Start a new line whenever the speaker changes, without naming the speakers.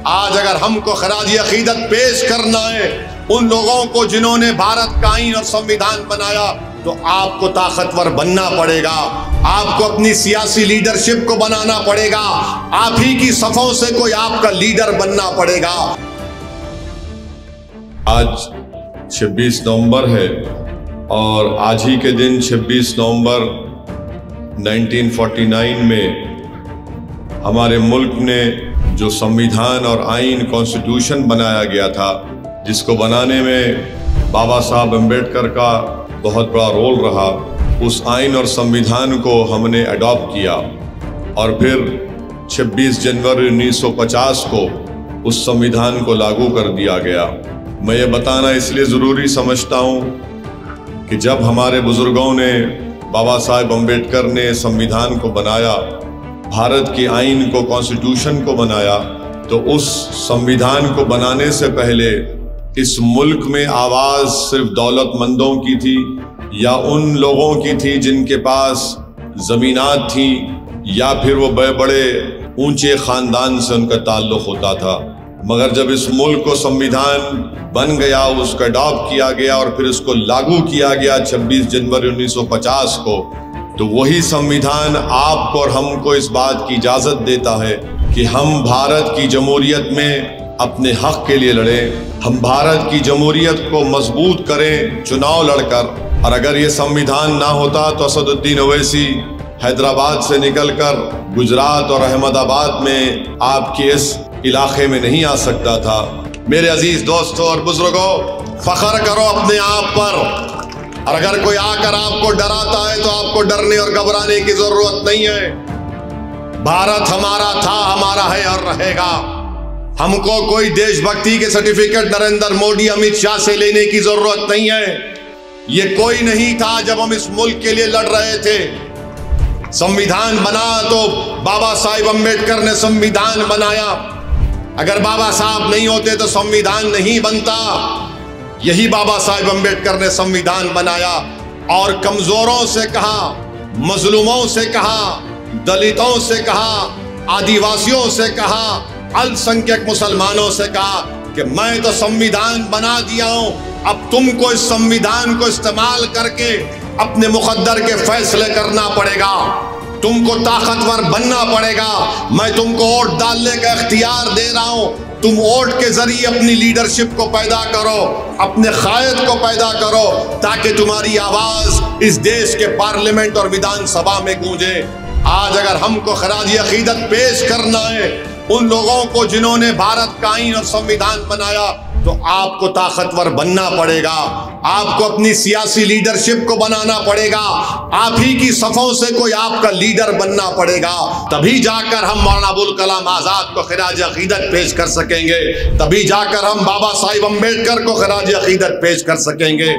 आज अगर हमको खराज अकीदत पेश करना है उन लोगों को जिन्होंने भारत का आईन और संविधान बनाया, तो आपको ताकतवर बनना पड़ेगा, आपको अपनी सियासी लीडरशिप को बनाना पड़ेगा, आप ही की सफों से कोई आपका लीडर बनना पड़ेगा। आज 26 नवंबर है और आज ही के दिन 26 नवंबर 1949 में हमारे मुल्क ने जो संविधान और आईन कॉन्स्टिट्यूशन बनाया गया था, जिसको बनाने में बाबा साहब अम्बेडकर का बहुत बड़ा रोल रहा, उस आईन और संविधान को हमने अडॉप्ट किया और फिर 26 जनवरी 1950 को उस संविधान को लागू कर दिया गया। मैं ये बताना इसलिए ज़रूरी समझता हूँ कि जब हमारे बुज़ुर्गों ने, बाबा साहब अम्बेडकर ने संविधान को बनाया, भारत के आईन को, कॉन्स्टिट्यूशन को बनाया, तो उस संविधान को बनाने से पहले इस मुल्क में आवाज़ सिर्फ दौलतमंदों की थी या उन लोगों की थी जिनके पास ज़मीनात थी या फिर वो बड़े बड़े ऊंचे ख़ानदान से उनका ताल्लुक़ होता था। मगर जब इस मुल्क को संविधान बन गया, उसका अडॉप्ट किया गया और फिर इसको लागू किया गया 26 जनवरी 1950 को, तो वही संविधान आपको और हमको इस बात की इजाज़त देता है कि हम भारत की जमहूरियत में अपने हक़ के लिए लड़ें, हम भारत की जमहूरियत को मजबूत करें चुनाव लड़कर। और अगर ये संविधान ना होता तो असदुद्दीन ओवैसी हैदराबाद से निकलकर गुजरात और अहमदाबाद में आपके इस इलाके में नहीं आ सकता था। मेरे अजीज दोस्तों और बुजुर्गों, फख्र करो अपने आप पर, और अगर कोई आकर आपको डराता है तो आपको डरने और घबराने की जरूरत नहीं है। भारत हमारा था, हमारा है और रहेगा। हमको कोई देशभक्ति के सर्टिफिकेट नरेंद्र मोदी, अमित शाह से लेने की जरूरत नहीं है। ये कोई नहीं था जब हम इस मुल्क के लिए लड़ रहे थे। संविधान बना तो बाबा साहब अम्बेडकर ने संविधान बनाया। अगर बाबा साहब नहीं होते तो संविधान नहीं बनता। यही बाबा साहब अम्बेडकर ने संविधान बनाया और कमजोरों से कहा, मजलूमों से कहा, दलितों से कहा, आदिवासियों से कहा, अल्पसंख्यक मुसलमानों से कहा कि मैं तो संविधान बना दिया हूं, अब तुमको इस संविधान को इस्तेमाल करके अपने मुकद्दर के फैसले करना पड़ेगा, तुमको ताकतवर बनना पड़ेगा। मैं तुमको वोट डालने का इख्तियार दे रहा हूं, तुम वोट के जरिए अपनी लीडरशिप को पैदा करो, अपने कायद को पैदा करो, ताकि तुम्हारी आवाज इस देश के पार्लियामेंट और विधानसभा में गूंजे। आज अगर हमको खराज अकीदत पेश करना है उन लोगों को जिन्होंने भारत का आईन और संविधान बनाया, तो आपको ताकतवर बनना पड़ेगा, आपको अपनी सियासी लीडरशिप को बनाना पड़ेगा, आप ही की सफों से कोई आपका लीडर बनना पड़ेगा। तभी जाकर हम मौलाना अबुल कलाम आज़ाद को खराज अकीदत पेश कर सकेंगे, तभी जाकर हम बाबा साहब अम्बेडकर को खराज अकीदत पेश कर सकेंगे।